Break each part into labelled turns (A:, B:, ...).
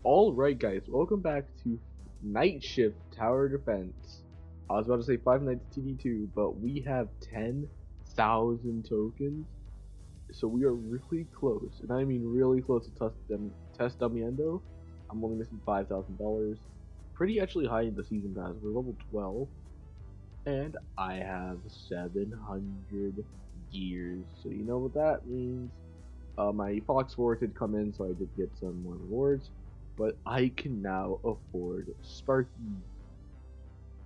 A: Alright guys, welcome back to Nightshift Tower Defense. I was about to say Five Nights TD2, but we have 10,000 tokens, so we are really close, and I mean really close to test Dummiendo. I'm only missing $5,000. Pretty actually high in the season pass, we're level 12, and I have 700 gears, so you know what that means. My Fox Forward did come in, so I did get some more rewards, but I can now afford Sparky.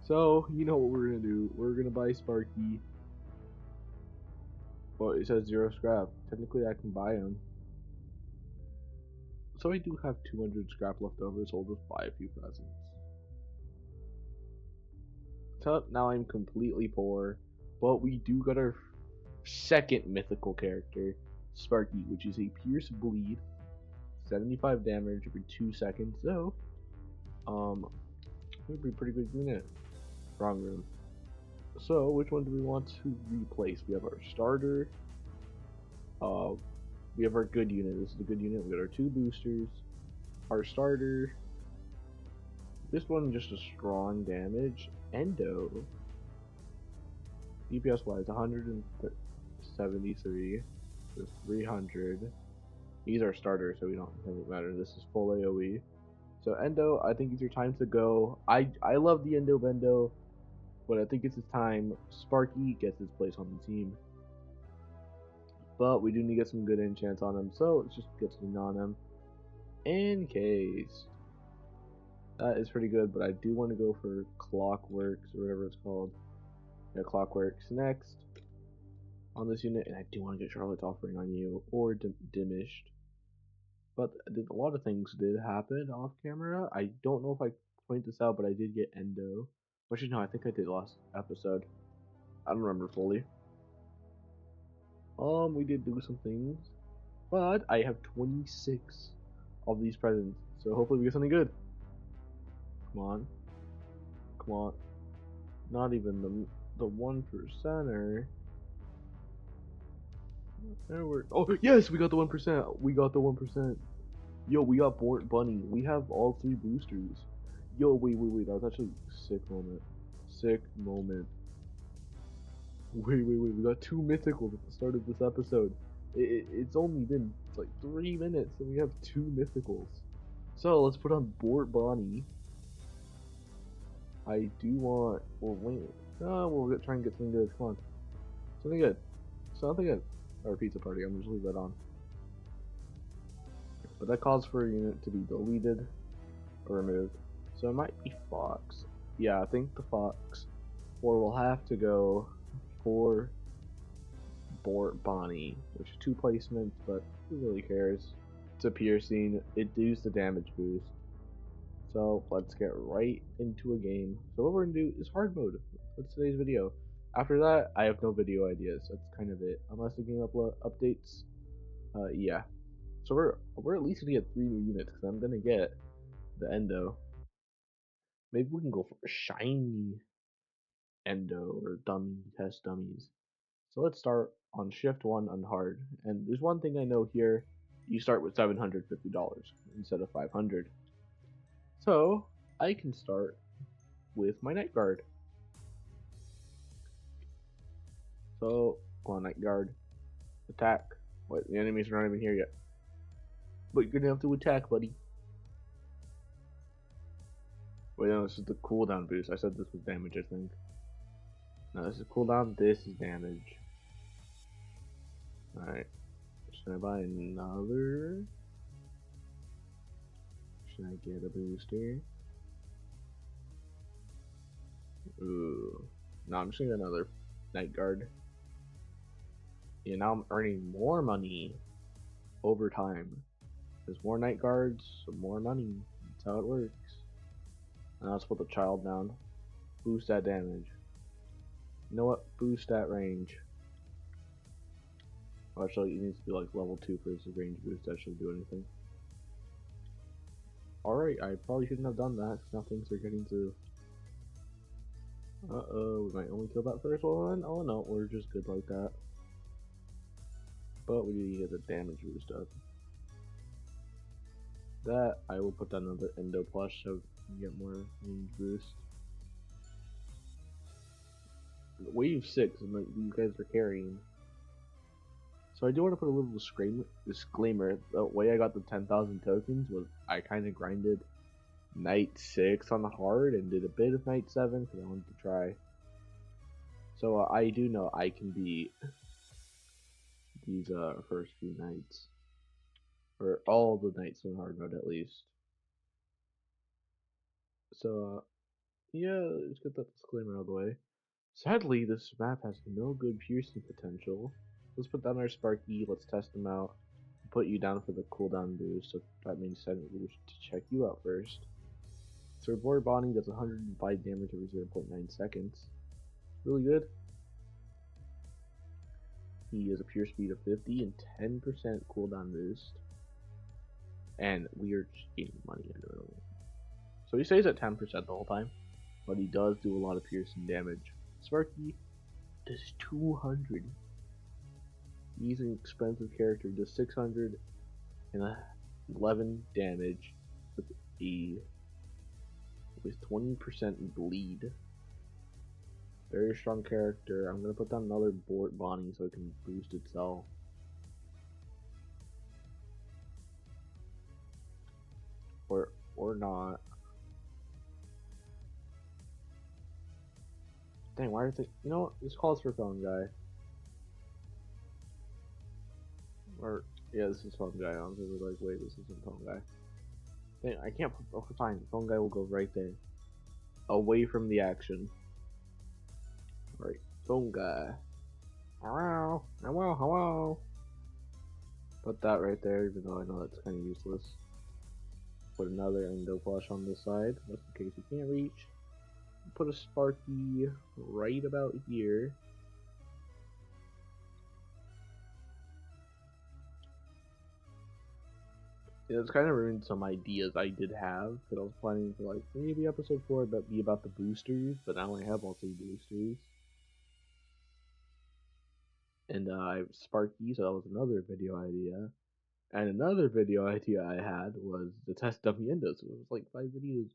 A: So, you know what we're gonna do? We're gonna buy Sparky. Well, it says 0 scrap. Technically, I can buy him. So I do have 200 scrap left over, so I'll just buy a few presents. So now I'm completely poor, but we do got our second mythical character, Sparky, which is a Pierce Bleed, 75 damage every 2 seconds. So, it would be a pretty good unit. Wrong room. So, which one do we want to replace? We have our starter. We have our good unit. This is a good unit. We got our 2 boosters. Our starter. This one just a strong damage. Endo. DPS wise, 173 with 300. He's our starter, so we don't really matter. This is full AoE. So Endo, I think it's your time to go. I love the Endo Bendo, but I think it's his time. Sparky gets his place on the team. But we do need to get some good enchants on him, so let's just get something on him. Encased. That is pretty good, but I do want to go for Clockworks, or whatever it's called. Yeah, Clockworks next on this unit, and I do want to get Charlotte's Offering on you, or Diminished. But a lot of things did happen off camera. I don't know if I point this out, but I did get Endo. Actually, no, I think I did last episode. I don't remember fully. We did do some things, but I have 26 of these presents, so hopefully we get something good. Come on, come on. Not even the 1%er. There we're. Oh yes, we got the 1%. We got the 1%. Yo, we got Bort Bunny. We have all 3 boosters. Yo, wait. That was actually a sick moment. Sick moment. Wait. We got 2 mythicals at the start of this episode. It's only been like 3 minutes and we have 2 mythicals. So let's put on Bort Bonnie. I do want. Well, wait. We'll try and get something good. Come on. Something good. Something good. Or pizza party. I'm just leave that on. But that calls for a unit to be deleted or removed. So it might be Fox. Yeah, I think the Fox. Or we'll have to go for Bort Bonnie, which is 2 placements, but who really cares? It's a piercing. It does the damage boost. So let's get right into a game. So what we're gonna do is hard mode. That's today's video. After that, I have no video ideas. That's kind of it. Unless the game updates. Yeah. So we're at least gonna get 3 new units because I'm gonna get the Endo. Maybe we can go for a shiny Endo or dummy test dummies. So let's start on shift 1 on hard. And there's one thing I know here. You start with $750 instead of 500. So I can start with my Night Guard. So go on Night Guard. Attack. Wait, the enemies are not even here yet. But you're gonna have to attack, buddy. Wait, no, this is the cooldown boost. I said this was damage, I think. No, this is cooldown, this is damage. Alright. Should I buy another? Should I get a booster? Ooh. No, I'm just gonna get another Night Guard. Yeah, now I'm earning more money over time. There's more Night Guards, so more money. That's how it works. Now let's put the child down. Boost that damage. You know what? Boost that range. Actually, it needs to be like level 2 for this range boost to actually do anything. Alright, I probably shouldn't have done that, because now things are getting through. We might only kill that first one. Oh no, we're just good like that. But we need to get the damage boost up. that, I will put down another endo plush so we can get more range boost. Wave 6, and you guys are carrying. So I do want to put a little disclaimer. The way I got the 10,000 tokens was I kind of grinded Night 6 on the hard and did a bit of Night 7 because I wanted to try. So I do know I can beat these first few nights. Or all the nights on hard mode at least. So yeah, let's get that disclaimer out of the way. Sadly, this map has no good piercing potential. Let's put down our Sparky, let's test them out. Put you down for the cooldown boost, so that means setting boost to check you out first. So Reward Bonding does 105 damage every 0.9 seconds. Really good. He has a pure speed of 50 and 10% cooldown boost. And we are just getting money into it. So he stays at 10% the whole time, but he does do a lot of piercing damage. Sparky does 200. He's an expensive character, does 611 damage with 20% bleed. Very strong character. I'm gonna put down another Bonnie so it can boost itself. Or not. Dang, why are they? You know what? This calls for phone guy. Or yeah, this is phone guy. I was really like, wait, this isn't phone guy. Dang, I can't. Okay, fine. Phone guy will go right there, away from the action. Alright, phone guy. Hello, hello, hello. Put that right there, even though I know that's kind of useless. Put another endo plush on this side, just in case you can't reach. Put a Sparky right about here. Yeah, it's kind of ruined some ideas I did have, because I was planning for like maybe episode 4 but be about the boosters, but now I have all 3 boosters. And I have Sparky, so that was another video idea. And another video idea I had was to test dummy endos. So it was like 5 videos,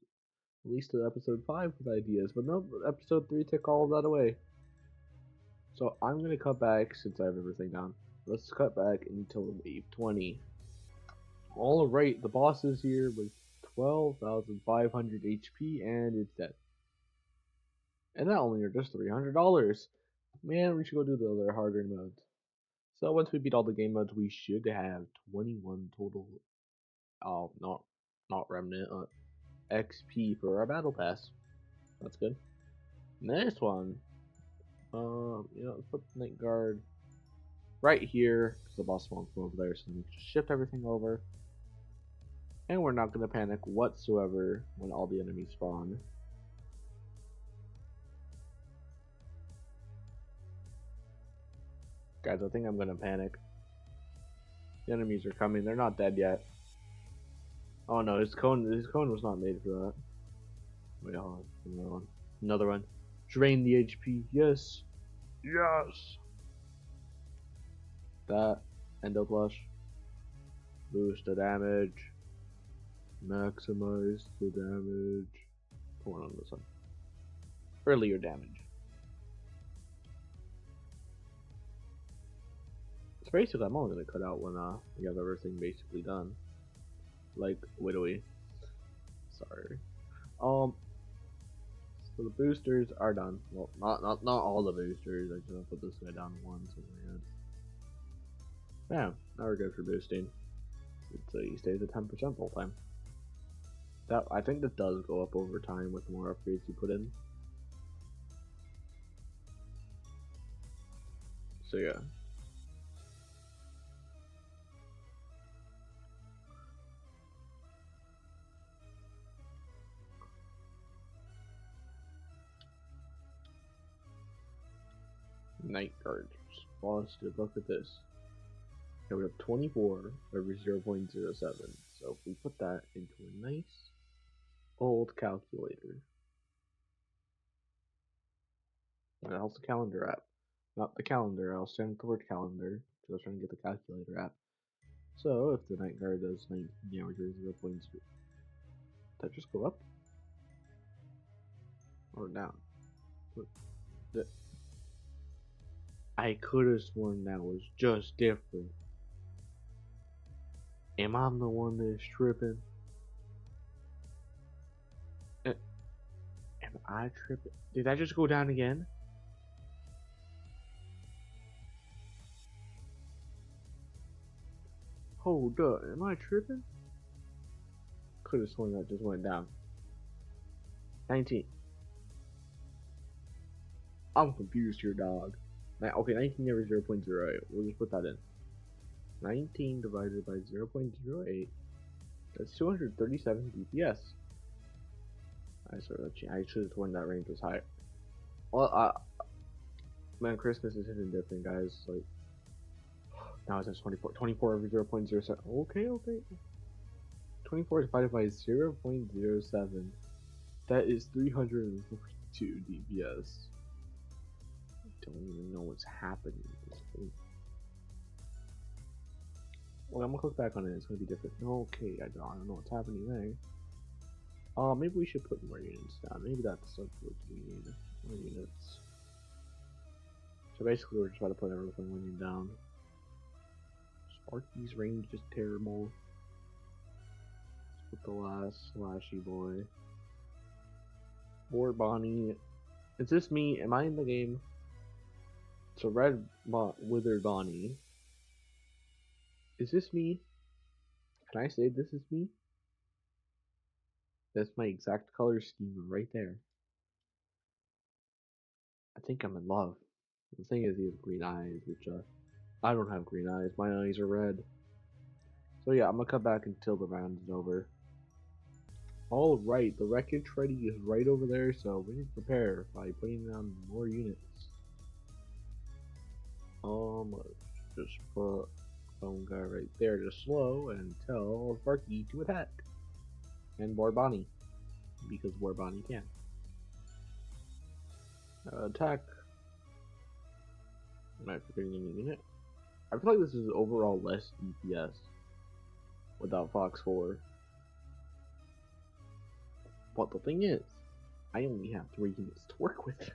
A: at least to episode 5 with ideas, but no, episode 3 took all of that away. So I'm gonna cut back since I have everything down. Let's cut back until wave 20. Alright, the boss is here with 12,500 HP and it's dead. And that only are just $300. Man, we should go do the other harder modes. So once we beat all the game modes, we should have 21 total. Oh, not remnant. XP for our battle pass. That's good. Next one. Let's put Night Guard right here because the boss spawns from over there, so we just shift everything over. And we're not gonna panic whatsoever when all the enemies spawn. Guys, I think I'm gonna panic. The enemies are coming. They're not dead yet. Oh no, his cone was not made for that. Wait, hold on. Another one. Another one. Drain the HP. Yes. Yes. That. Endo Plush. Boost the damage. Maximize the damage. Put one on this one. Earlier damage. So basically, I'm only gonna cut out when we have everything basically done. Like widowy. Sorry. So the boosters are done. Well, not all the boosters. I just want to put this guy down one, so we're good. Yeah, now we're good for boosting. He stays at 10% the whole time. That I think that does go up over time with more upgrades you put in. So yeah. Night Guard. Positive. Look at this. Okay, we have 24 over 0.07. So if we put that into a nice old calculator. And how's the calendar app? Not the calendar, I was saying the word calendar, because I was trying to get the calculator app. So if the night guard does 19 damage or 0 points, that just go up or down? I could have sworn that was just different. Am I the one that's tripping? Am I tripping? Did that just go down again? Hold up, am I tripping? Could have sworn that just went down. 19. I'm confused here, dog. Okay, 19 over 0.08. We'll just put that in. 19 divided by 0.08. That's 237 DPS. I should have sworn that range was higher. Well, man, Christmas is hitting different, guys. Like, now it's at 24. 24 over 0.07. Okay. 24 divided by 0.07. That is 342 DPS. I don't even know what's happening at this point. Well, I'm gonna click back on it. It's gonna be different. Okay, I don't know what's happening there. Maybe we should put more units down. Maybe that's what we need. More units. So basically, we're just about to put everything one unit down. Sparky's range is terrible. Let's put the last slashy boy. Or Bonnie. Is this me? Am I in the game? So red withered Bonnie. Is this me? Can I say this is me? That's my exact color scheme right there. I think I'm in love. The thing is, he has green eyes, which I don't have green eyes. My eyes are red. So yeah, I'm gonna come back until the round is over. Alright, the wreckage ready is right over there, so we need to prepare by putting down more units. Let's just put phone guy right there to slow and tell Sparky to attack. And Bonnie, because Bonnie can. Attack. Am I forgetting any unit? I feel like this is overall less DPS without Fox 4. But the thing is, I only have 3 units to work with.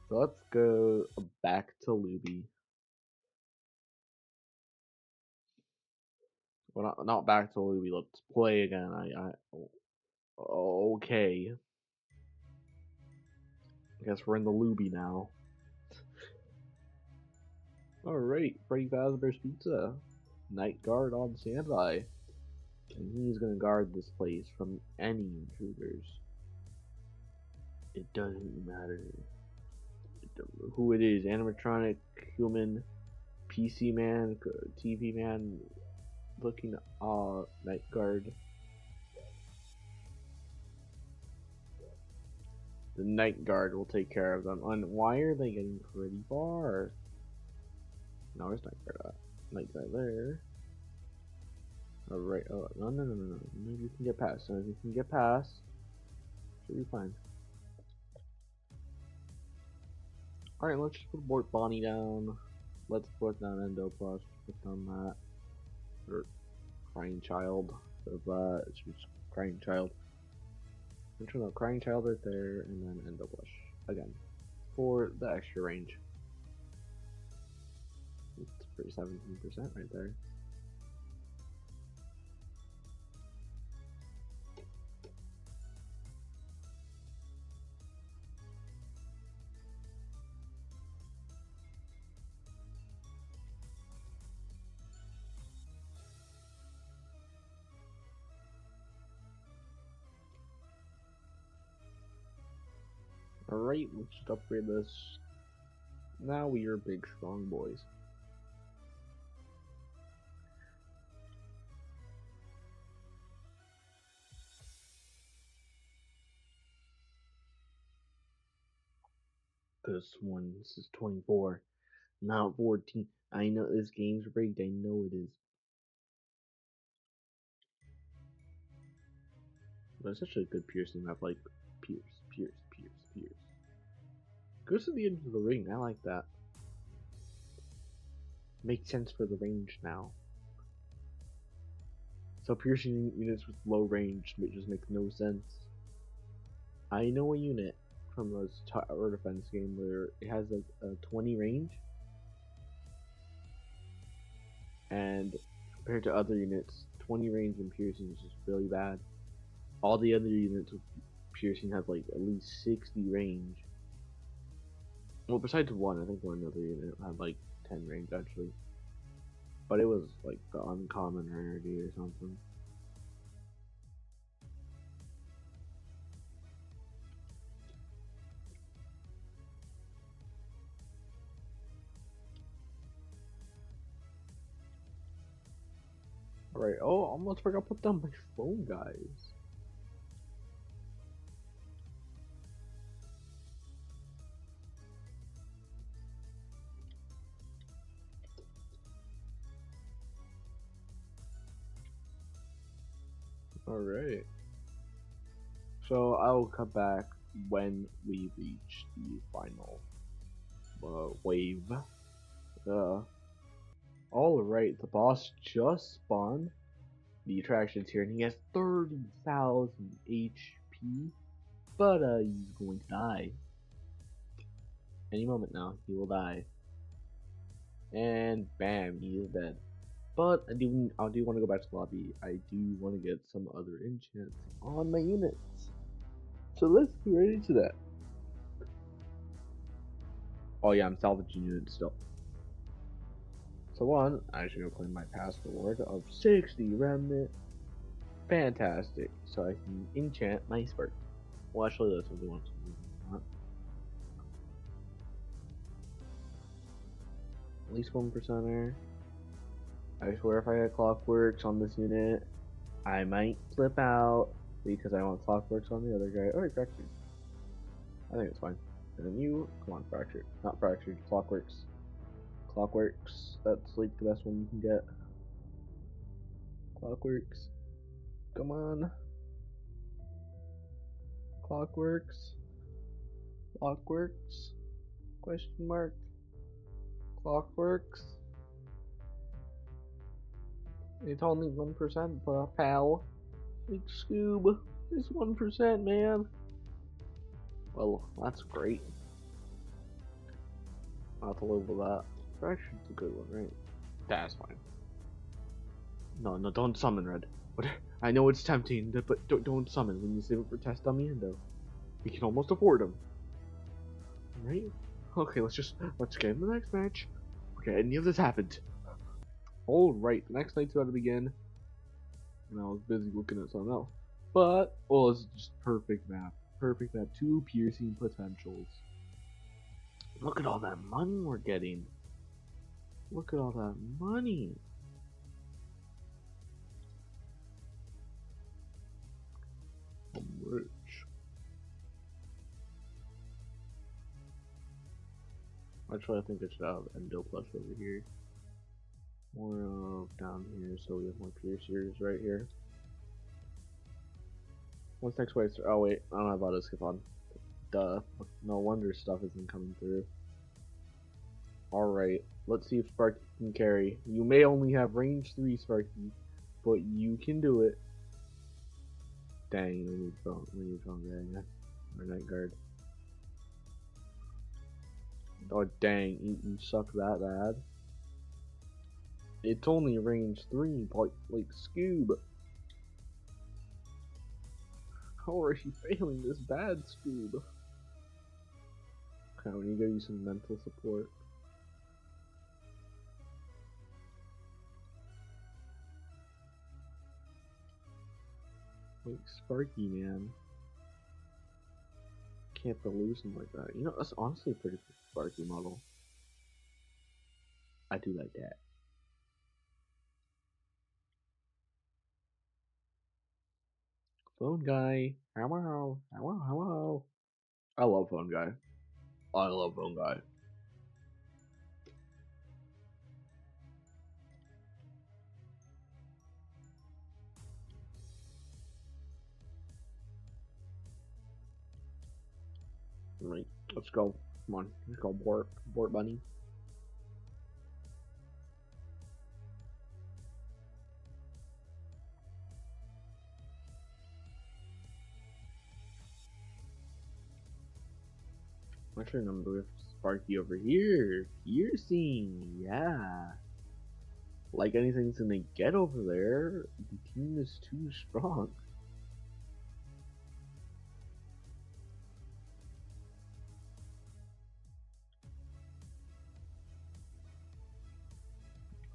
A: So let's go back to Luby. Well, not back to Luby. Let's play again. Okay. I guess we're in the Luby now. Alright, Freddy Fazbear's Pizza. Night Guard on standby. And he's gonna guard this place from any intruders. It doesn't matter who it is. Animatronic, human, PC man, TV man, looking Night Guard. The Night Guard will take care of them. And why are they getting pretty far? No, where's Night Guard at? Night Guard there. Alright, oh, no. Maybe you can get past. So if you can get past, should be fine. Alright, let's just put Bonnie down. Let's put down Endo Plus. Put down that. Or Crying Child. So that it should be Crying Child. No, Crying Child right there, and then Endo Blush again for the extra range. It's for 17% right there. Alright, let's just upgrade this. Now we are big, strong boys. This is 24, not 14. I know this game's rigged, I know it is. But it's such a good piercing map, like pierce. Goes to the edge of the ring, I like that. Makes sense for the range now. So piercing units with low range just makes no sense. I know a unit from a tower defense game where it has a 20 range, and compared to other units, 20 range and piercing is just really bad. All the other units with piercing have like at least 60 range. Well, besides one, I think one other unit had like 10 range actually. But it was like the uncommon rarity or something. Alright, oh, almost forgot to put down my phone, guys. Alright. So I'll come back when we reach the final wave. Alright, the boss just spawned. The attraction's here, and he has 30,000 HP, but he's going to die. Any moment now, he will die. And bam, he is dead. But I do want to go back to the lobby. I do want to get some other enchants on my units. So let's get right into that. Oh yeah, I'm salvaging units still. So one, I should go claim my past reward of 60 remnant. Fantastic. So I can enchant my spark. Well, actually, that's what we want. At least 1%er. I swear if I had clockworks on this unit, I might flip out because I want clockworks on the other guy. Oh, fractured. I think it's fine. And then you, come on, fractured. Not fractured, clockworks. Clockworks, that's like the best one you can get. Clockworks. Come on. Clockworks. Clockworks. Question mark. Clockworks. It's only 1%, pal. Like Scoob. It's 1%, man. Well, that's great. I'll have to live with that. Fractured's a good one, right? That's fine. No, don't summon Red. But I know it's tempting, but don't summon when you save it for test dummy Endo. We can almost afford him. Right? Okay, let's get in the next match. Okay, any of this happened. Alright, the next night's about to begin. And I was busy looking at something else. But, oh, it's just perfect map. Perfect map. 2 piercing potentials. Look at all that money we're getting. Look at all that money. I'm rich. Actually, I think I should have Endo Plus over here. More of down here, so we have more piercers right here. What's next wave? Oh wait, I don't have auto skip on. Duh. No wonder stuff isn't coming through. Alright, let's see if Sparky can carry. You may only have range 3, Sparky, but you can do it. Dang, we need phone guard or night guard. Oh dang, you suck that bad. It's only range 3, like Scoob. How are you failing this bad, Scoob? Okay, we need to use some mental support. Like Sparky, man. Can't be losing like that. You know, that's honestly a pretty good Sparky model. I do like that. Phone guy. Hello. Hello. Hello. I love phone guy. I love phone guy. Right. Let's go. Come on. Let's go, Bort bunny. Actually, no, we have Sparky over here. Piercing, yeah. Like anything's gonna get over there, the team is too strong.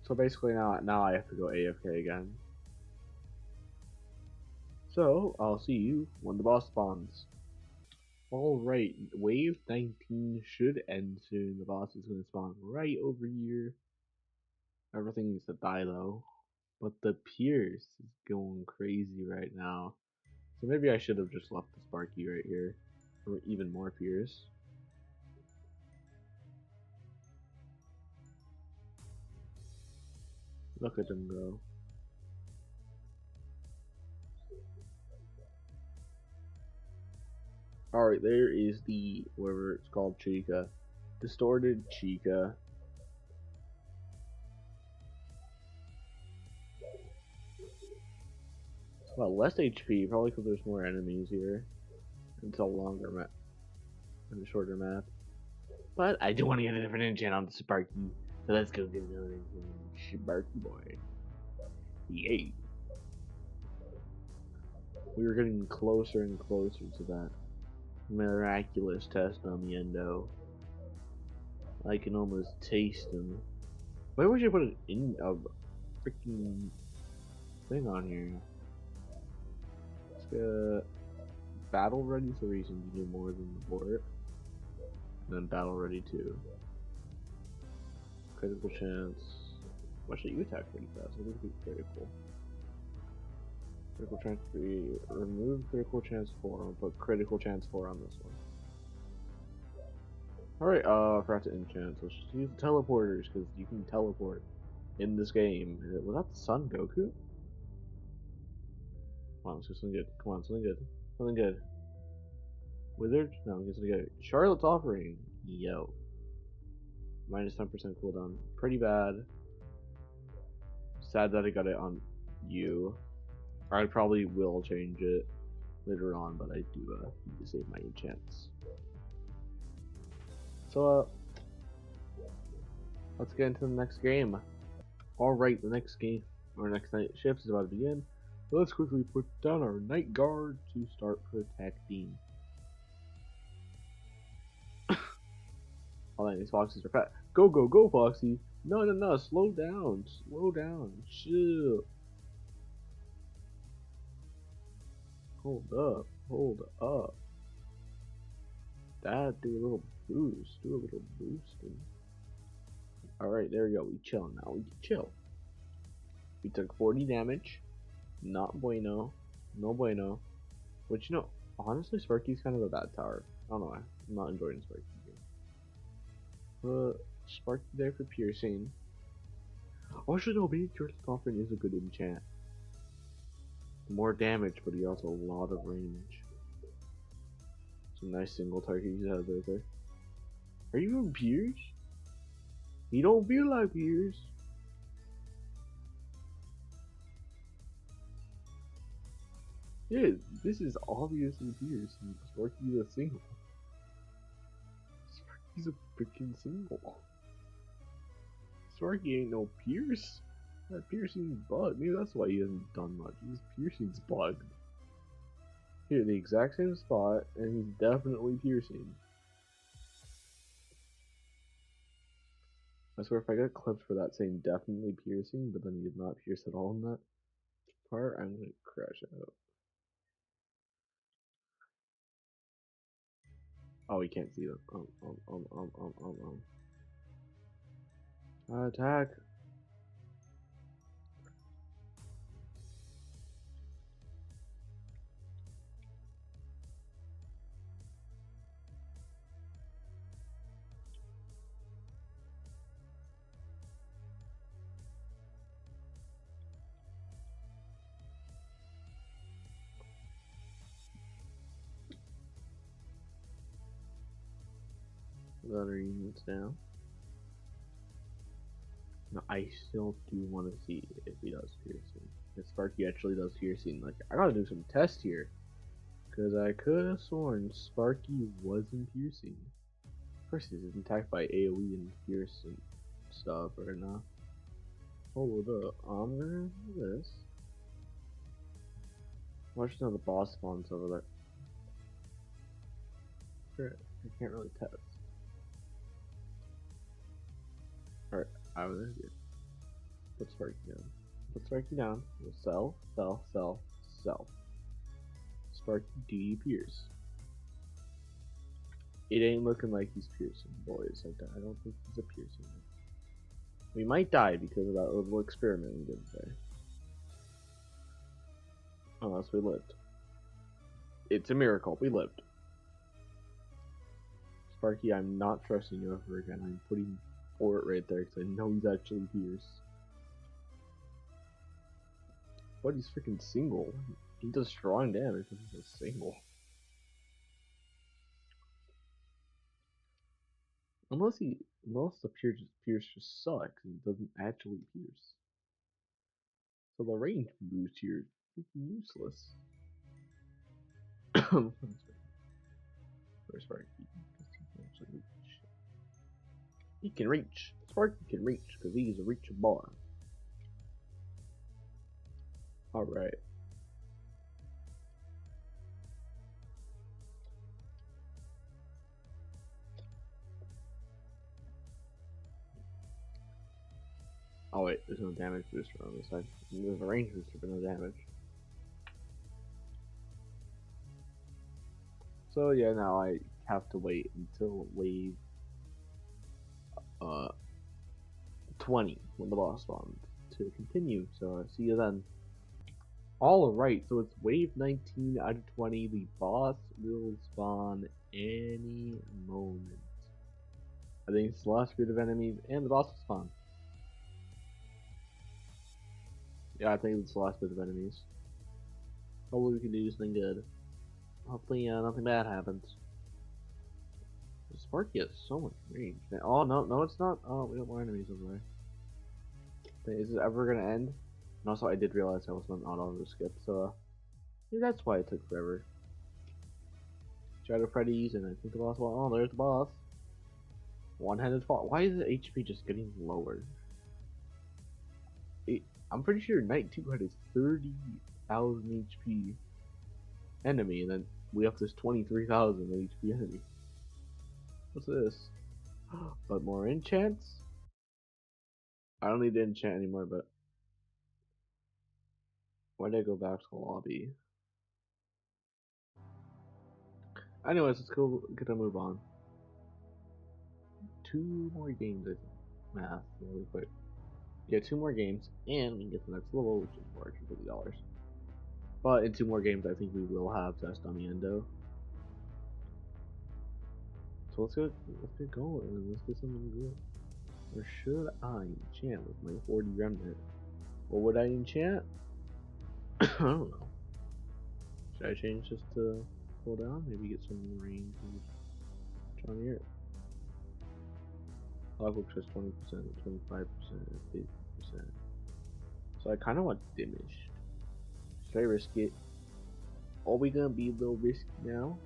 A: So basically now I have to go AFK again. So I'll see you when the boss spawns. Alright, wave 19 should end soon. The boss is gonna spawn right over here. Everything needs to die though. But the Pierce is going crazy right now. So maybe I should have just left the Sparky right here. Or even more Pierce. Look at him go. Alright, there is the, whatever it's called, Chica. Distorted Chica. Well, less HP, probably because there's more enemies here. It's a longer map. And a shorter map. But I do want to get a different enchant on the Sparky. So let's go get another enchant. Sparky boy. Yay. We were getting closer and closer to that miraculous test on the endo. I can almost taste him. Why would you put an in a freaking thing on here? Let's get battle ready so we can do more than the board. And then battle ready too. Critical chance. Actually, you attack pretty fast. It would be critical. Critical chance 3. Remove critical chance 4. I'll put critical chance 4 on this one. Alright, I forgot to enchant. So let's just use the teleporters because you can teleport in this game. Was that the Sun Goku? Come on, let's do something good. Come on, something good. Something good. Withered? No, I'm guessing good. Charlotte's Offering. Yo. Minus 10% cooldown. Pretty bad. Sad that I got it on you. I probably will change it later on, but I do need to save my enchants. So, let's get into the next game. Alright, the next game, or next night shift is about to begin. So let's quickly put down our night guard to start protecting. Oh, these foxes are fat. Go, go, go, Foxy. No, no, no, slow down. Slow down. Chill. Hold up. Hold up. Dad, do a little boost. Do a little boosting. Alright, there we go. We chill now. We can chill. We took 40 damage. Not bueno. No bueno. But you know, honestly, Sparky's kind of a bad tower. I don't know why. I'm not enjoying Sparky here. But Sparky there for piercing. Oh, actually, no, being Curtis Offering is a good enchant. More damage, but he also a lot of range. Some nice single target you have right there. Are you even Pierce? You don't feel like Pierce. Yeah, this is obviously Pierce. Sparky's a single. Sparky's a freaking single. Sparky ain't no Pierce. That piercing's bugged. Maybe that's why he hasn't done much. His piercing's bugged. Here, the exact same spot, and he's definitely piercing. I swear if I get clipped for that saying definitely piercing, but then he did not pierce at all in that part, I'm gonna crash out. Oh, he can't see them. Attack! The other units down. No, I still do want to see if he does piercing. If Sparky actually does piercing. Like, I gotta do some tests here. Because I could have sworn Sparky wasn't piercing. First, he's attacked by AoE and Pierce and stuff right now. Hold up, I'm gonna do this. Watch now the boss spawns over there. Sure, I can't really test. Alright, I was gonna do it. Put Sparky down. Put Sparky down. We'll sell, sell, sell, sell. Sparky D Pierce. It ain't looking like he's piercing, boys. I don't think he's a piercing. We might die because of that little experiment we did today. Unless we lived. It's a miracle. We lived. Sparky, I'm not trusting you ever again. I'm putting Fort right there because I know he's actually pierced. But he's freaking single. He does strong damage when he's a single. Unless the pierce just sucks and it doesn't actually pierce. So the range boost here is freaking useless. Where's Sparky? He can reach. Sparky can reach because he's a reach boy. Alright. Oh wait, there's no damage booster on this side. There's a range booster but no damage. So yeah, now I have to wait until wave 20 when the boss spawns to continue. So I'll see you then. Alright, so it's wave 19 out of 20. The boss will spawn any moment. I think it's the last group of enemies and the boss will spawn. Yeah, I think it's the last bit of enemies. Hopefully we can do something good. Hopefully nothing bad happens. Sparky has so much range. Oh no it's not. Oh, we got more enemies over there. Is this ever gonna end? And also I did realize I was not auto skip, so maybe that's why it took forever. Shadow Freddy's and I think the boss. Oh, there's the boss. One-handed fall. Why is the HP just getting lower? I'm pretty sure Night 2 had his 30,000 HP enemy, and then we have this 23,000 HP enemy. What's this? But more enchants? I don't need to enchant anymore, but why did I go back to the lobby? Anyways, let's go get a move on. 2 more games, I think. Math, really quick. Yeah, 2 more games, and we can get the next level, which is $450. But in 2 more games, I think we will have Test on the Endo. So let's get going, and let's get something good. Or should I enchant with my 40 remnant? What would I enchant? I don't know. Should I change this to pull down? Maybe get some range and try near it. Level just 20%, 25%, 50%. So I kind of want diminished. Should I risk it? Are we gonna be a little risky now?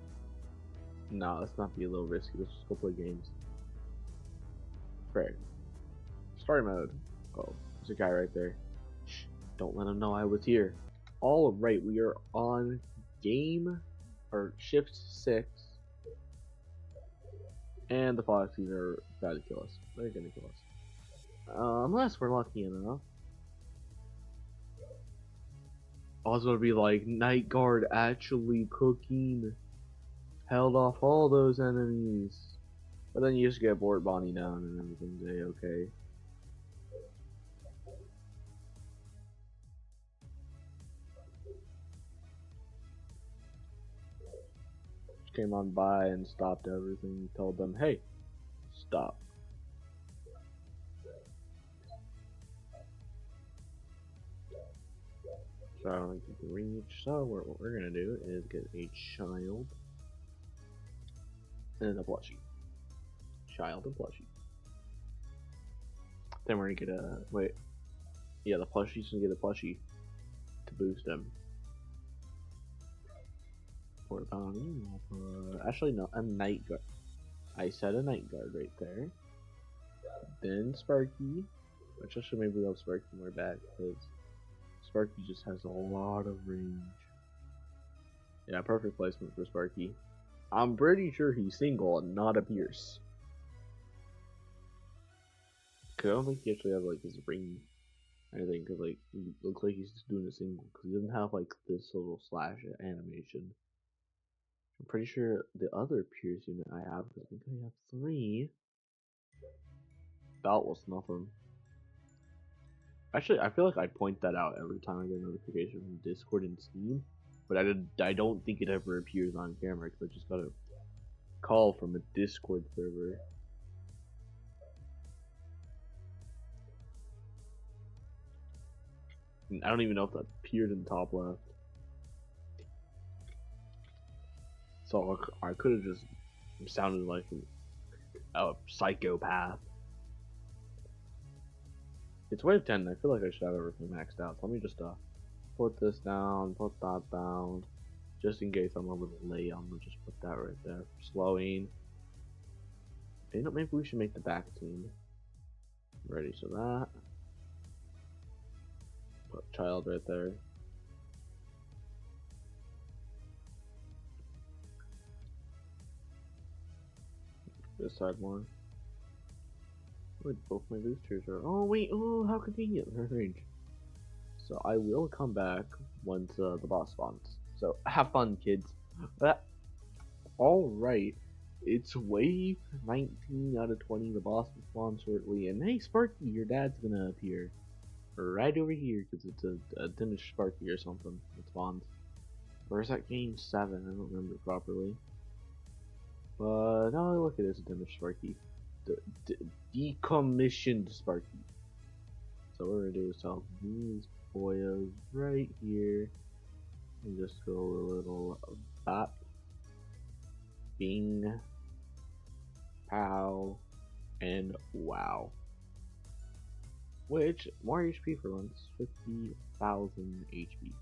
A: No, let's not be a little risky. Let's just go play games. Right. Story mode. Oh, there's a guy right there. Shh, don't let him know I was here. Alright, we are on game or shift 6. And the Foxies are about to kill us. They're gonna kill us. Unless we're lucky enough. I was gonna be like, Night Guard actually cooking. Held off all those enemies. But then you just get bored Bonnie down and everything's a-okay. Came on by and stopped everything. Told them, hey, stop. So I don't think you can reach. So what we're gonna do is get a child and a plushie. Child and plushie. Then we're gonna get a wait. Yeah, the plushie's gonna get a plushie to boost them. Actually no, a Night Guard. I set a night guard right there. Then Sparky, which actually maybe we'll have Sparky more back because Sparky just has a lot of range. Yeah, perfect placement for Sparky. I'm pretty sure he's single and not a Pierce. Cause I don't think he actually has like his ring or anything. Cause like he looks like he's just doing a single. Cause he doesn't have like this little slash animation. I'm pretty sure the other Pierce unit I have, cause I think I have 3. That was nothing. Actually, I feel like I point that out every time I get a notification from Discord and Steam, but I don't think it ever appears on camera because I just got a call from a Discord server. And I don't even know if that appeared in the top left. So I could have just sounded like a psychopath. It's wave 10. I feel like I should have everything maxed out. So let me just put this down, put that down. Just in case I'm a little late, I'm gonna just put that right there. Slowing. You know, maybe we should make the back team ready. So that. Put child right there. This side more. Wait, both my boosters are. Oh wait! Oh, how convenient! Range. So I will come back once the boss spawns. So have fun, kids. All right, it's wave 19 out of 20. The boss will spawn shortly, and hey, Sparky, your dad's gonna appear right over here because it's a diminished Sparky or something that spawns. Or is that game 7? I don't remember properly. But no, look at this diminished Sparky. Decommissioned Sparky. So what we're gonna do is tell these boyos right here and just go a little bop, bing, pow, and wow. Which more HP for once, 50,000 HP.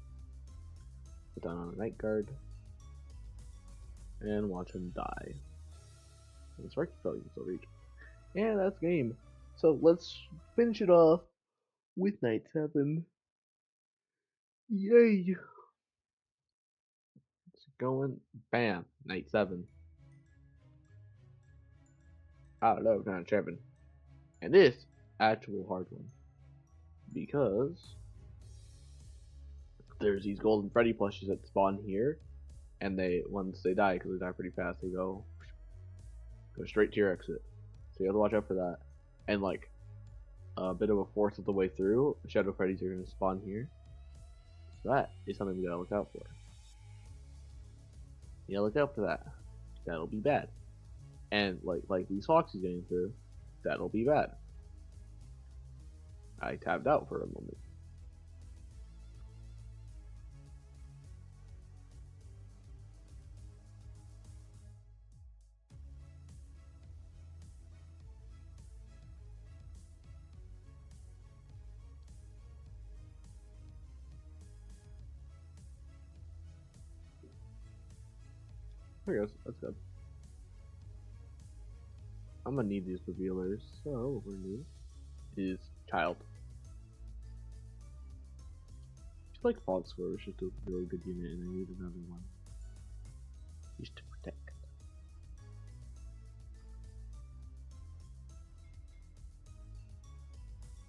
A: Put down on a night guard and watch him die. And Sparky probably can still reach. Yeah, that's game. So let's finish it off with night 7. Yay! It's going, bam, night 7. I don't know, kind of tripping. And this actual hard one because there's these golden Freddy plushes that spawn here, and they once they die because they die pretty fast, they go straight to your exit. So you have to watch out for that. And like a bit of a fourth of the way through, Shadow Freddy's are going to spawn here. So that is something we gotta look out for. You gotta look out for that. That'll be bad. And like these foxes getting through, that'll be bad. I tabbed out for a moment. There he goes. That's good. I'm gonna need these revealers, so what we're gonna do is child. Just like Fog Square, which is a really good unit, and I need another one. Just to protect.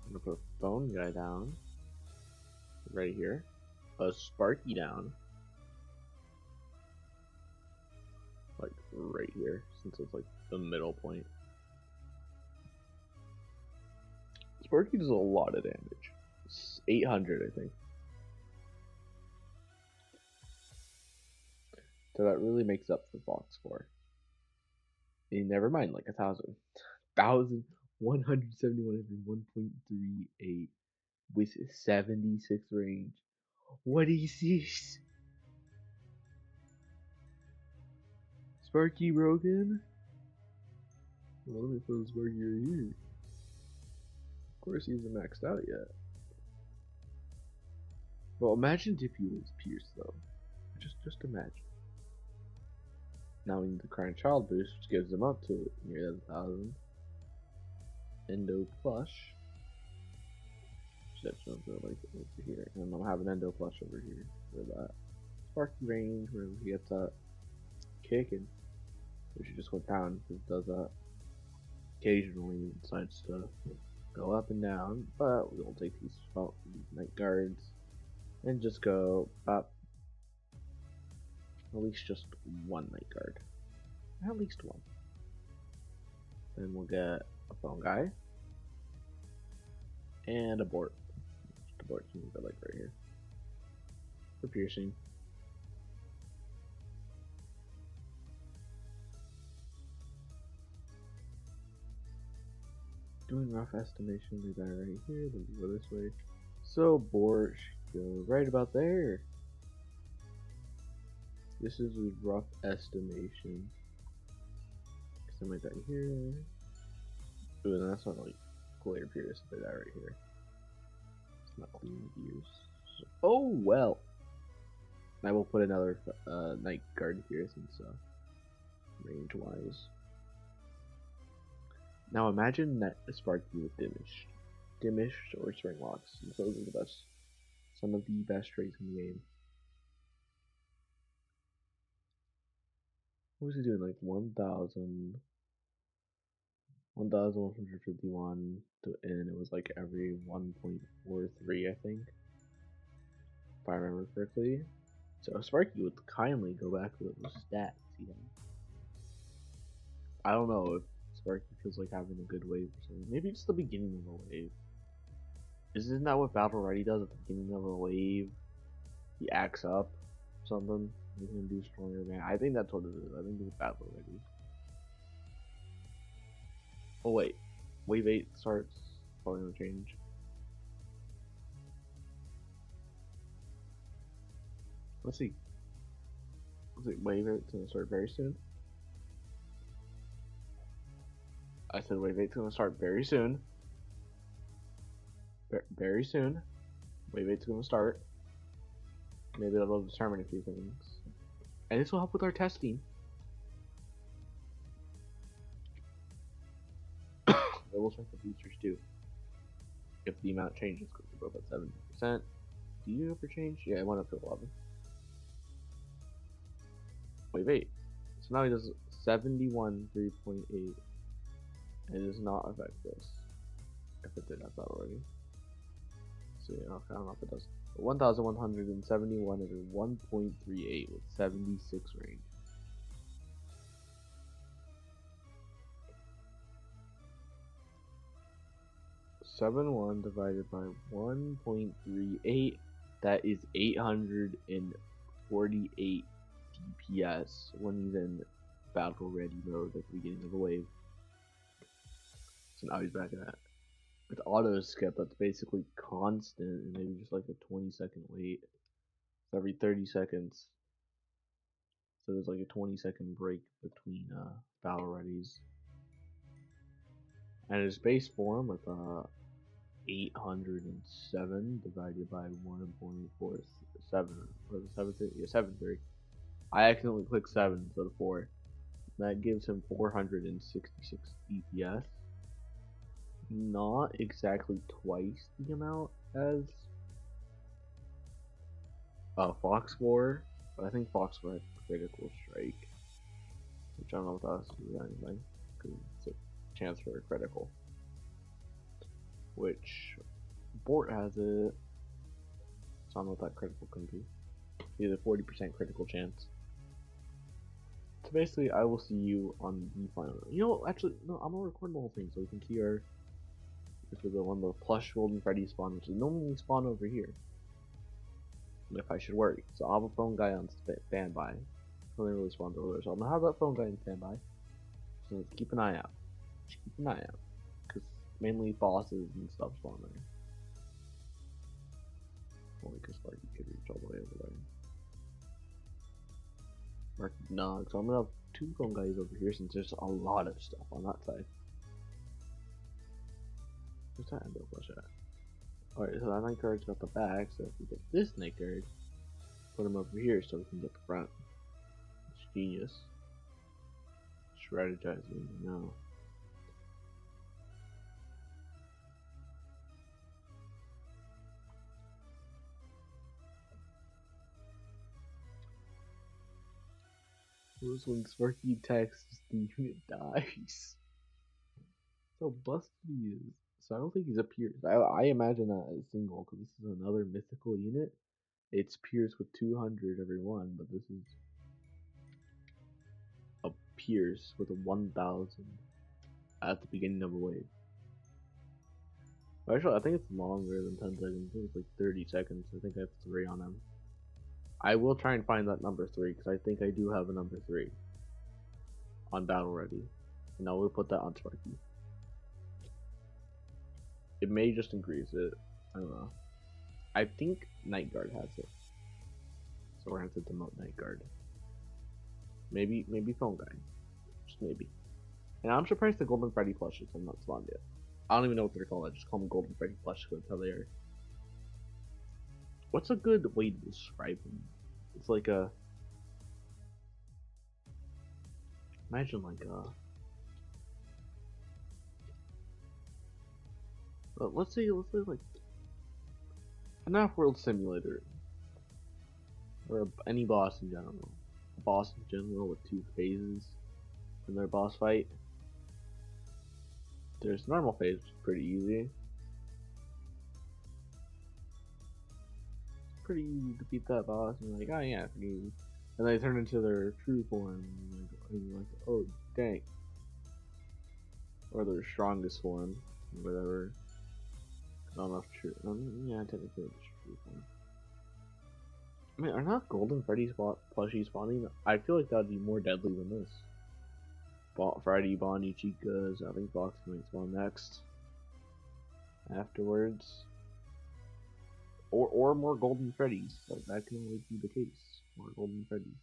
A: I'm gonna put a phone guy down. Right here. A Sparky down. Like right here, since it's like the middle point. Sparky does a lot of damage. It's 800, I think. So that really makes up for Fox 4. And never mind, like 1,000. 1,171 every 1.38 with 76 range. What is this? Sparky broken? Well, let me put Sparky right here. Of course, he isn't maxed out yet. Well, imagine if he was Pierce, though. Just imagine. Now we need the Crying Child boost, which gives them up to near 1,000. Endo plush. Exception of the like over here. And I'll have an endo plush over here for that. Sparky range, where he gets that kicking. We should just go down because it does that. Occasionally it decides to go up and down, but we'll take these night guards and just go up. At least just one night guard. At least one. Then we'll get a phone guy and a board. The board can go like right here for piercing. Doing rough estimation, we die right here, then we go this way. So board should go right about there. This is a rough estimation. Cause I might die here. Ooh, and that's not like layer pierce if I die right here. It's not clean ears. So, oh well. I will put another night guard here since range wise. Now imagine that Sparky with Dimish or Spring Locks. Those are the best. Some of the best traits in the game. What was he doing? Like 1,151, and it was like every 1.43, I think, if I remember correctly. So Sparky would kindly go back to those stats. I don't know if Sparky feels like having a good wave or something. Maybe it's the beginning of a wave. Isn't that what Battle Ready does at the beginning of a wave? He acts up or something. He's gonna do stronger man. I think that's what it is. I think it's Battle Ready. Oh wait, wave 8 starts. Probably gonna change. Let's see. Wave 8's gonna start very soon. I said wave 8's gonna start very soon. Very soon. Wave 8's gonna start. Maybe that'll determine a few things. And this will help with our testing. It will check the boosters too. If the amount changes, because we're both at 70%. Do you ever change? Yeah, it went up to 11. Wave 8. So now he does 71 3.8. And it does not affect this. If it did have that already. So yeah, okay, I don't know if it does. 1,171 at a 1.38 with 76 range. (7.1) divided by 1.38, that is 848 DPS when he's in battle ready mode at the beginning of the wave. So now he's back at that. With auto skip, that's basically constant, and maybe just like a 20-second wait. So every 30 seconds. So there's like a 20-second break between battle readies. And his base form with 807 divided by 1.47. Was it 7.3? Yeah, 7.3. I accidentally clicked 7 instead of 4. That gives him 466 DPS. Not exactly twice the amount as Fox 4, but I think Fox 4 had critical strike, which I don't know if that has to do with anything, because it's a chance for a critical. Which Bort has it, so I don't know what that critical can be. Either 40% critical chance. So basically, I will see you on the final. You know, actually, no, I'm gonna record the whole thing so we can see our. This is the one the plush Golden Freddy spawn, which is normally spawn over here. If I should worry, so I'll have a phone guy on standby. Only really spawns over there, so I'm gonna have that phone guy on standby. So let's keep an eye out. Just keep an eye out, because mainly bosses and stuff spawn there. Only because Sparky could reach all the way over there. No, so I'm gonna have 2 phone guys over here since there's a lot of stuff on that side. Where's that endo flush at? Alright, so that night guard's got the back, so if we get this night guard, put him over here so we can get the front. It's genius. Strategizing, no. Those when Sparky texts, the unit dies. So busted he is. So I don't think he's a Pierce. I imagine that as single, because this is another mythical unit. It's Pierce with 200 every one, but this is a Pierce with a 1000 at the beginning of a wave. Actually, I think it's longer than 10 seconds. I think it's like 30 seconds. I think I have 3 on him. I will try and find that number 3, because I think I do have a number 3 on Battle Ready. And I will put that on Sparky. It may just increase it. I don't know. I think Night Guard has it. So we're gonna have to demote Night Guard. Maybe Phone Guy. Just maybe. And I'm surprised the Golden Freddy plushes have not spawned yet. I don't even know what they're called. I just call them Golden Freddy plush because that's how they are. What's a good way to describe them? It's like a... Imagine like a... let's say like... FNaF World Simulator. Or any boss in general. A boss in general with 2 phases in their boss fight. There's normal phase, which is pretty easy. Pretty easy to beat that boss, and you're like, oh yeah, pretty easy. And they turn into their true form, and you're like, oh dang. Or their strongest form, whatever. I don't know if true. Yeah, technically it's true form. I mean, are not Golden Freddy plushies spawning? I feel like that would be more deadly than this. Freddy, Bonnie, Chica's, I think Fox might spawn next. Afterwards. Or more Golden Freddys. Like, that can always be the case. More Golden Freddys.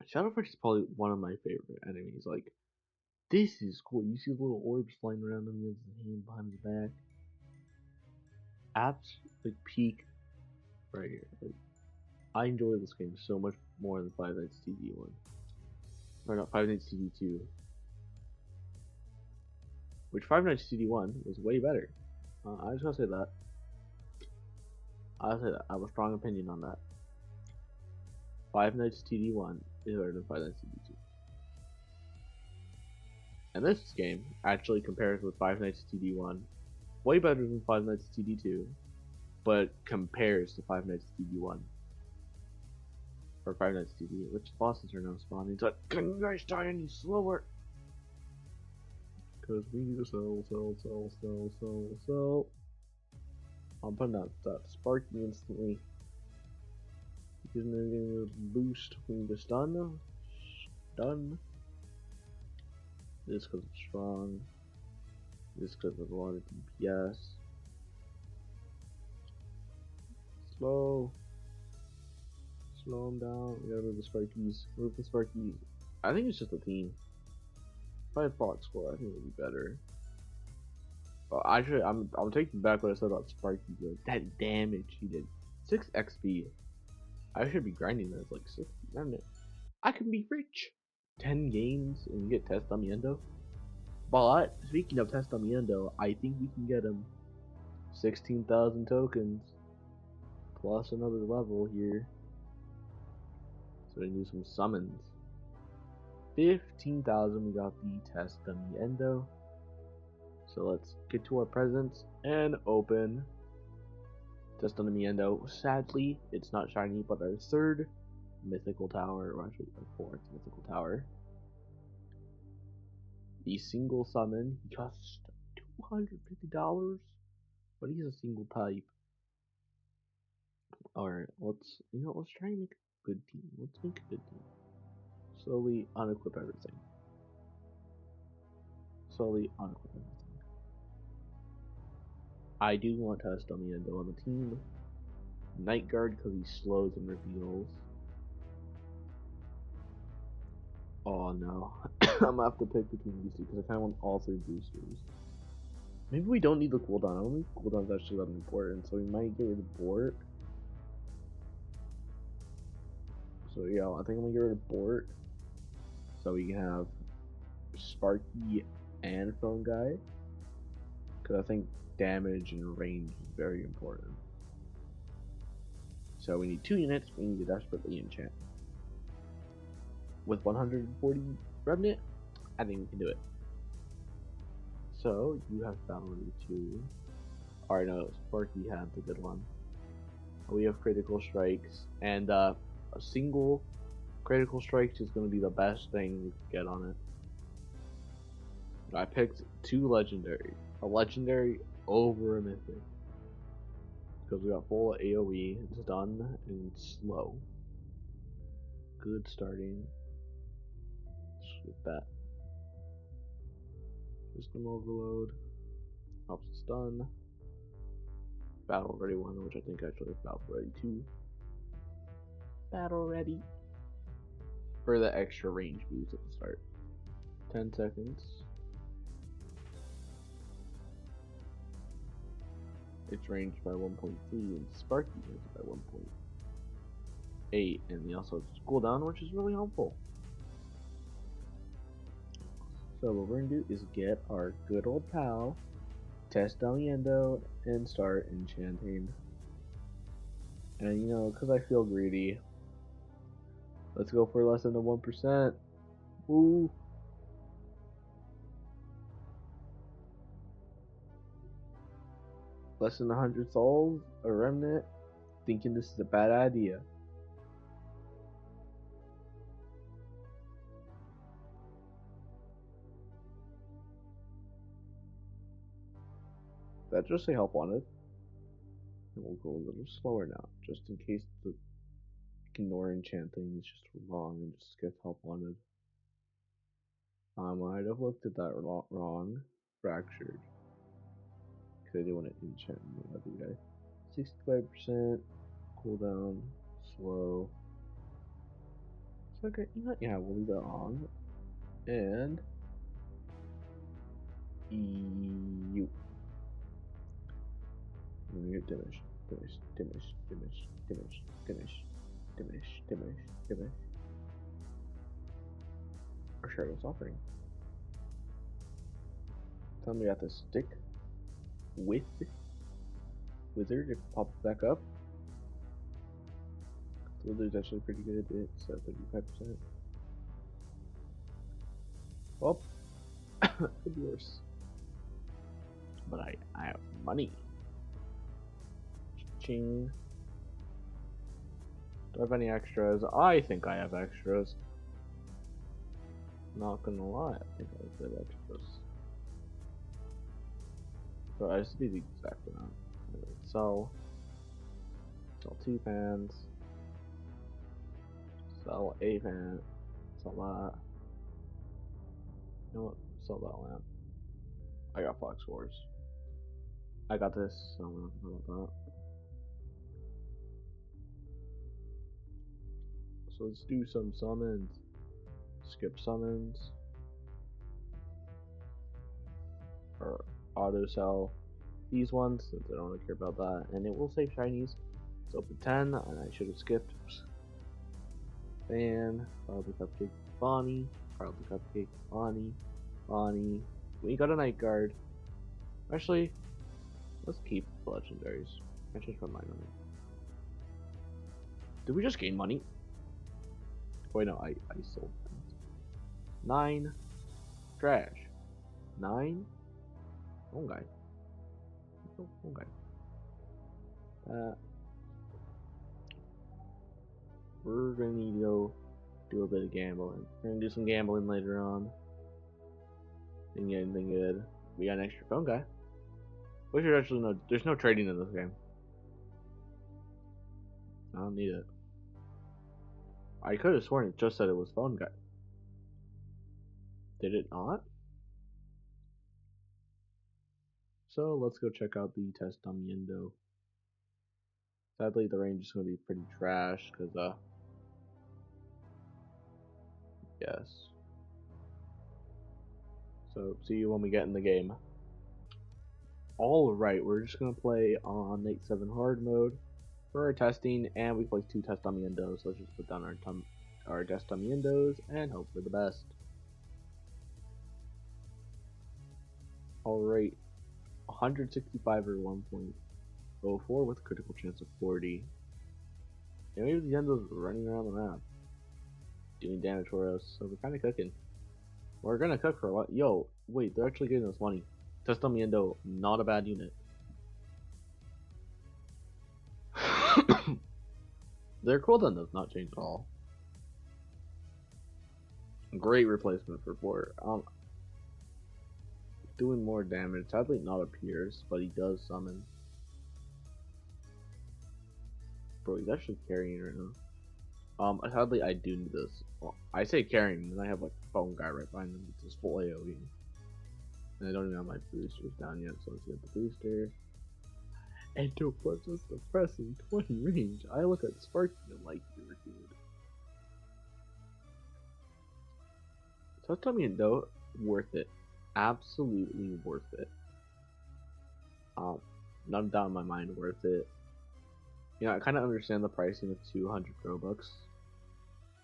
A: Shadow Freddy's probably one of my favorite enemies. Like, this is cool. You see the little orbs flying around him, he has his hand behind his back. Apps, like, peak right here. Like, I enjoy this game so much more than Five Nights TD 1. Or not, Five Nights TD 2. Which Five Nights TD 1 was way better. I just gotta say that. I have a strong opinion on that. Five Nights TD 1 is better than Five Nights TD 2. And this game actually compares with Five Nights TD 1 way better than Five Nights TD 2, but compares to Five Nights TD 1. Or Five Nights TD, which bosses are now spawning. So, can you guys die any slower? Because we need to sell. I'm putting out that Sparky instantly. Because they're getting a boost. We need to stun. Stun. This because it's strong. This because of a lot of DPS. Slow. Slow them down. We gotta move the Sparkies. Move the Sparkies. I think it's just a team. If I had Fox 4, I think it would be better. Well, actually, I'm taking back what I said about Sparky. Like, that damage he did. 6 XP. I should be grinding this like 60. I can be rich. 10 games and get Testamiento. But speaking of Testamiento, I think we can get him 16,000 tokens plus another level here. So we can do some summons. 15,000. We got the Testamiento. So let's get to our presents and open Testamiento. Sadly, it's not shiny, but our 3rd mythical tower, or actually our 4th mythical tower. The single summon, he costs $250, but he's a single type. Alright, let's try and make a good team. Let's make a good team. Slowly unequip everything. Slowly unequip everything. I do want Testamiento on the team. Night Guard because he slows and reveals. Oh no. I'm gonna have to pick between these two because I kind of want all 3 boosters. Maybe we don't need the cooldown. I don't think cooldown's actually that important, so we might get rid of Bork. So So yeah, I think I'm gonna get rid of Bort, so we can have Sparky and Phone Guy, because I think damage and range is very important. So we need 2 units. We need to desperately enchant. With 140 Revenant, I think we can do it. So you have Battle Ready 2. Alright, no, Sparky had the good one. We have critical strikes, and a single critical strikes is going to be the best thing you can get on it. I picked 2 legendary, a legendary over a mythic, because we got full AoE, stun, and slow. Good starting. With that. System overload, helps stun. Battle ready 1, which I think actually is battle ready 2. Battle ready. For the extra range boost at the start. 10 seconds. It's ranged by 1.3 and Sparky has it by 1.8, and he also has cooldown, which is really helpful. So what we're gonna do is get our good old pal, test Daliendo, and start enchanting. And you know, because I feel greedy, let's go for less than the 1%. Woo! Less than 100 souls, a remnant, thinking this is a bad idea. That just say help wanted. And we'll go a little slower now, just in case the ignore enchanting is just wrong and just get help wanted. I might have looked at that wrong. Fractured. Because I didn't want to enchant the other guy. 65% cooldown, slow. So okay, you know, yeah, we'll leave that on. And you. I'm gonna get diminish, diminish, diminish, diminish, diminish, diminish, diminish, diminish, diminish. Or Shadow's offering. Tell me I got to stick with Wizard if it pops back up. The Wizard's actually pretty good. It's 35%. Well, could be worse. But I have money. Ching. Do I have any extras? I think I have extras. Not gonna lie, I think I have extras. So I just need the exact amount. Sell 2 pans. Sell a pan. Sell that. You know what? Sell that lamp. I got Fox Wars. I got this, so I'm gonna know about that. So let's do some summons. Skip summons. Or auto sell these ones, since I don't really care about that. And it will save shinies. It's open 10, and I should have skipped. Fan, Carl the Cupcake, Bonnie, Carl the Cupcake, Bonnie, Bonnie. We got a Night Guard. Actually, let's keep the legendaries. I changed my mind on it. Did we just gain money? Wait, no, I sold things. 9. Trash. 9. One guy. One guy. We're gonna need to go do a bit of gambling. We're gonna do some gambling later on. Didn't get anything good. We got an extra phone guy. We should actually know. There's no trading in this game. I don't need it. I could have sworn it just said it was phone guy. Did it not? So let's go check out the test Damiendo. Sadly, the range is going to be pretty trash because, yes. So, see you when we get in the game. Alright, we're just going to play on Night 7 hard mode. for our testing, and we placed 2 test dummy endos. So let's just put down our test dummy endos and hope for the best. Alright, 165 or 1.04 with a critical chance of 40. And maybe the endos are running around the map, doing damage for us, so we're kind of cooking. We're gonna cook for a while. Yo, wait, they're actually giving us money. Test dummy endo, not a bad unit. Their cooldown does not change at all. Great replacement for Port. Doing more damage. Sadly, not a Pierce, but he does summon. Bro, he's actually carrying right now. Sadly, I do need this. Well, I say carrying, and I have like a phone guy right behind him. It's his full AoE. And I don't even have my boosters down yet, so let's get the booster. Endo plus us the pressing 20 range. I look at Sparky and like you're dude. So tell me Endo, worth it. Absolutely worth it. Not down in my mind worth it. You know, I kinda understand the pricing of 200 Robux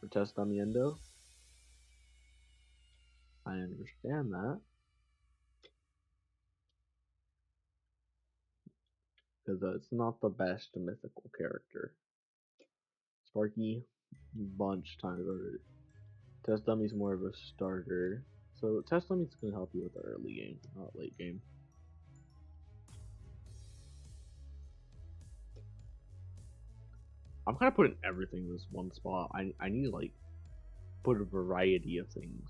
A: for test dummy endo. I understand that. Because it's not the best mythical character. Sparky, bunch times over. Test Dummy's more of a starter. So Test Dummy's gonna help you with the early game, not late game. I'm kind of putting everything in this one spot. I need to like put a variety of things.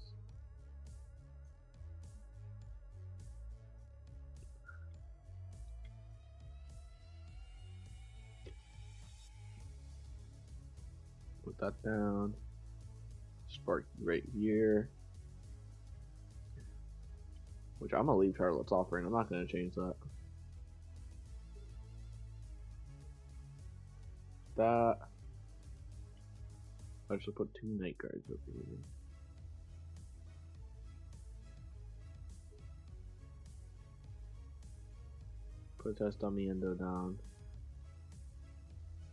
A: Put that down. Sparky right here. Which I'm gonna leave Charlotte's offering. I'm not gonna change that. That. I should put 2 night guards over here. Put Test Dummy Endo down.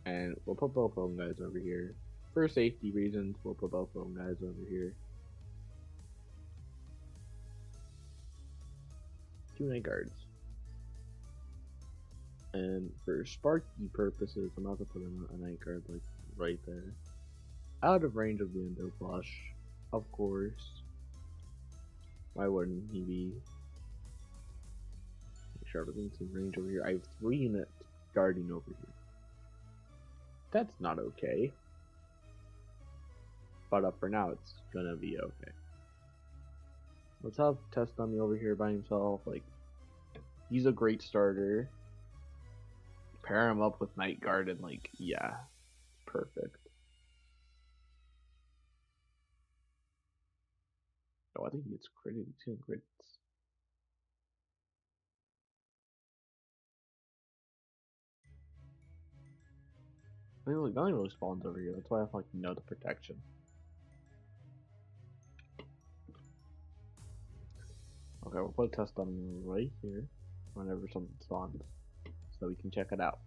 A: And we'll put both of them guys over here. For safety reasons, we'll put both of them guys over here. 2 night guards. And for Sparky purposes, I'm about to put in a night guard like right there. Out of range of the Endo Plush, of course. Why wouldn't he be? Make sure everything's in range over here. I have 3 units guarding over here. That's not okay. But for now, it's gonna be okay. Let's have Test Dummy over here by himself. Like, he's a great starter. Pair him up with Night Guard and like, yeah, perfect. Oh, I think he gets critted. He's getting crits. I mean, like, nothing really spawns over here. That's why I have like no the protection. Okay, we'll put a test on right here whenever something spawns, so we can check it out.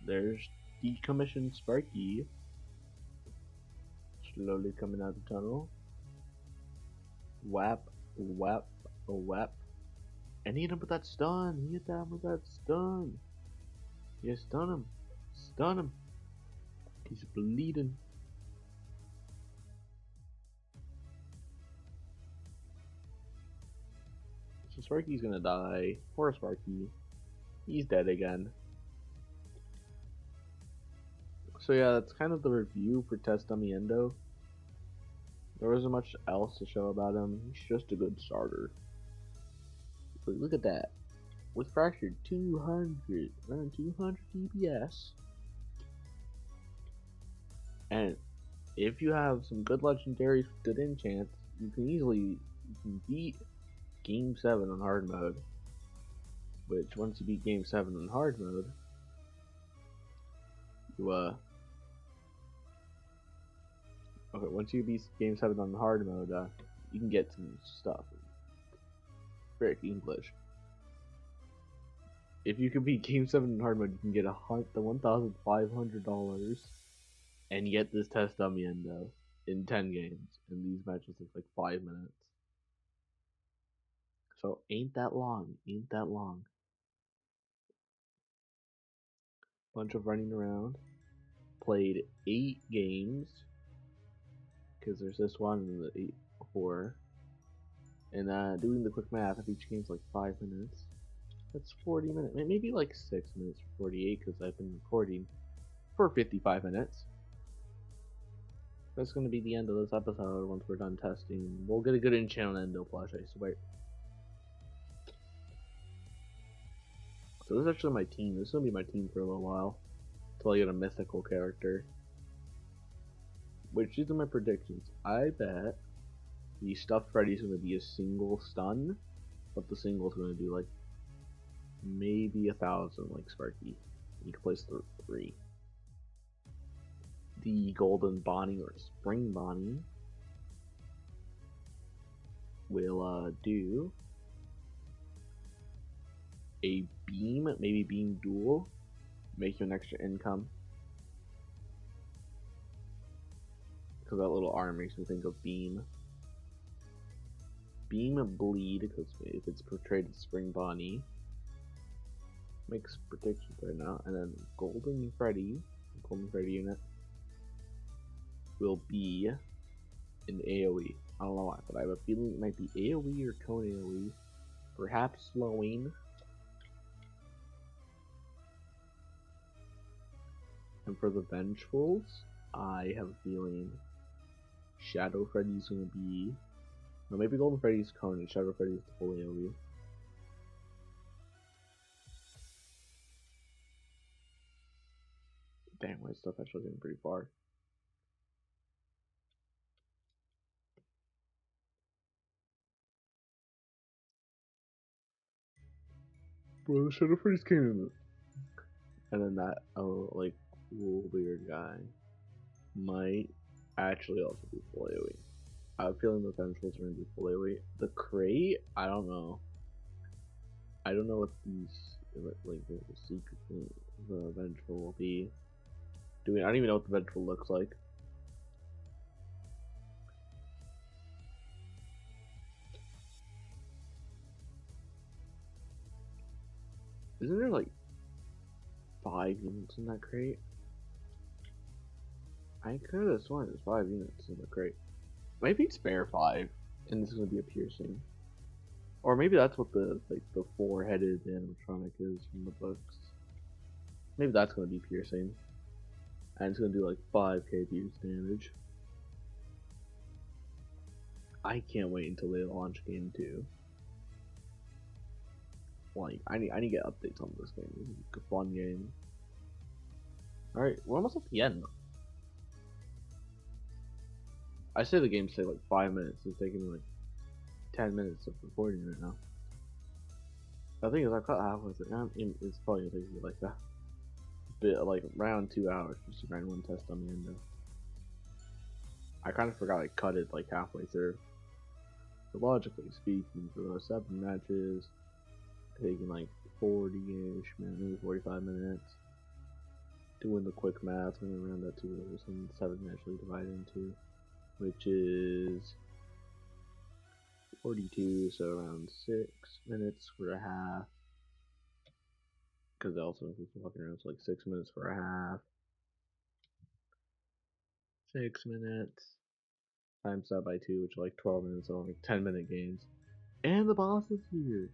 A: There's decommissioned Sparky. Slowly coming out of the tunnel. Whap, whap, whap. And he hit him with that stun. He hit him with that stun. Yeah, stun him. Stun him. He's bleeding. So Sparky's gonna die. Poor Sparky. He's dead again. So yeah, that's kind of the review for Test Dummy Endo. There wasn't much else to show about him. He's just a good starter. Look at that. With Fractured 200, running 200 DPS. And if you have some good legendaries with good enchants, you can beat Game 7 on hard mode. Which, once you beat Game 7 on hard mode, Okay, once you beat Game 7 on hard mode, you can get some stuff. Frick, English. If you can beat Game 7 in hard mode, you can get the $1,500 and get this test dummy endo in 10 games. And these matches take like 5 minutes. So ain't that long. Ain't that long. Bunch of running around. Played 8 games. Because there's this one and the 8 before. And doing the quick math, if each game's like 5 minutes, that's 40 minutes. Maybe like 6 minutes for 48 because I've been recording for 55 minutes. That's going to be the end of this episode once we're done testing. We'll get a good in-channel endo flash, I swear. So this is actually my team. This is going to be my team for a little while. Until I get a mythical character. Which, these are my predictions. I bet the Stuffed Freddy's going to be a single stun. But the single's going to do like maybe 1,000 like Sparky. You can place 3. The Golden Bonnie or Spring Bonnie will do a beam, maybe beam duel, make you an extra income. Because that little arm makes me think of beam. Beam bleed, because if it's portrayed as Spring Bonnie, makes predictions right now. And then Golden Freddy unit will be an AoE. I don't know why, but I have a feeling it might be AoE or cone AoE. Perhaps slowing. And for the Vengeful's, I have a feeling Shadow Freddy's gonna be. No, maybe Golden Freddy's cone and Shadow Freddy's the full AoE. Dang, my stuff actually getting pretty far. Bro, Shadow Freddy's came in. And then that, like, cool weird guy might actually also be full AoE. I have a feeling the Vengeful's are gonna be full AoE. The crate, I don't know. I don't know what these, like, the secret thing, the Vengeful will be doing. I don't even know what the Vengeful looks like. Isn't there like 5 units in that crate? I could have sworn there's 5 units in the crate. Maybe it's spare 5, and this is gonna be a piercing. Or maybe that's what the like the 4-headed animatronic is from the books. Maybe that's gonna be piercing. And it's gonna do like 5k pierce damage. I can't wait until they launch game 2. Like, I need to get updates on this game. This is a fun game. Alright, we're almost at the end. I say the games take like 5 minutes. It's taking me like 10 minutes of recording right now. The thing is, I cut halfway through. It's probably gonna take me like a bit, like around 2 hours just to grind one test on the endo. I kind of forgot I cut it like halfway through. So logically speaking, for those 7 matches, taking like 40-ish minutes, maybe 45 minutes. Doing the quick math, I'm gonna round that to what 7 actually divide into, which is 42, so around 6 minutes for a half. Because also includes walking around, so like 6 minutes for a half. 6 minutes times that by 2, which are like 12 minutes, so like 10-minute games. And the boss is here.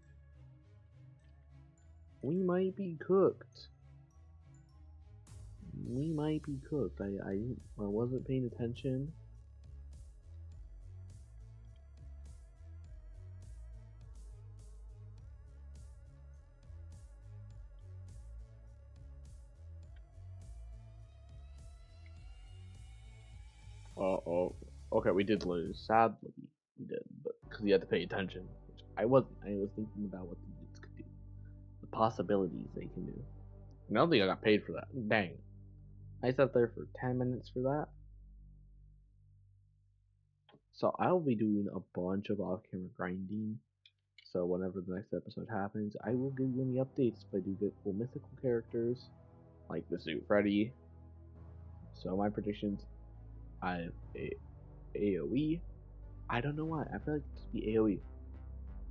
A: We might be cooked. We might be cooked. I wasn't paying attention. Uh-oh. Okay, we did lose. Sadly, we did, but because you had to pay attention. Which I wasn't. I was thinking about what the units could do. The possibilities they can do. And I don't think I got paid for that. Dang. I sat there for 10 minutes for that. So I'll be doing a bunch of off-camera grinding. So whenever the next episode happens, I will give you any updates if I do get cool mythical characters, like the Suit Freddy. So my predictions, I have AoE. I don't know why. I feel like it's just be AoE.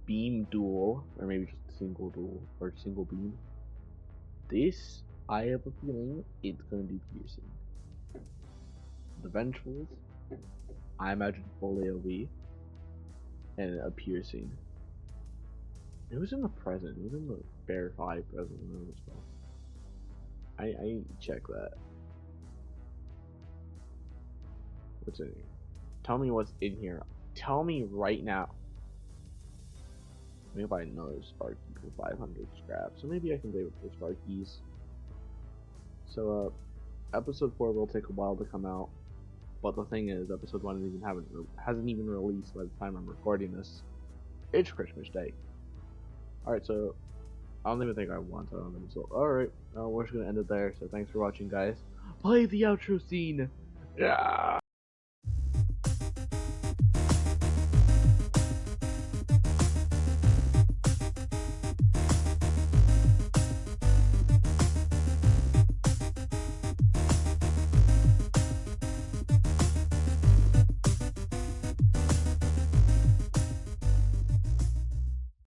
A: Beam duel, or maybe just single duel, or single beam. This, I have a feeling it's gonna do piercing. The Ventrals, I imagine full AoE, and a piercing. It was in the present. It was in the Bear 5 present as well. I need to check that. What's in here? Tell me what's in here. Tell me right now. Maybe I know there's Sparky for 500 scrap, so maybe I can play with the Sparkies. So, episode 4 will take a while to come out, but the thing is, episode 1 hasn't even released by the time I'm recording this. It's Christmas Day. Alright, so I don't even think I want to on them. So, alright, we're just gonna end it there. So, thanks for watching, guys. Play the outro scene! Yeah!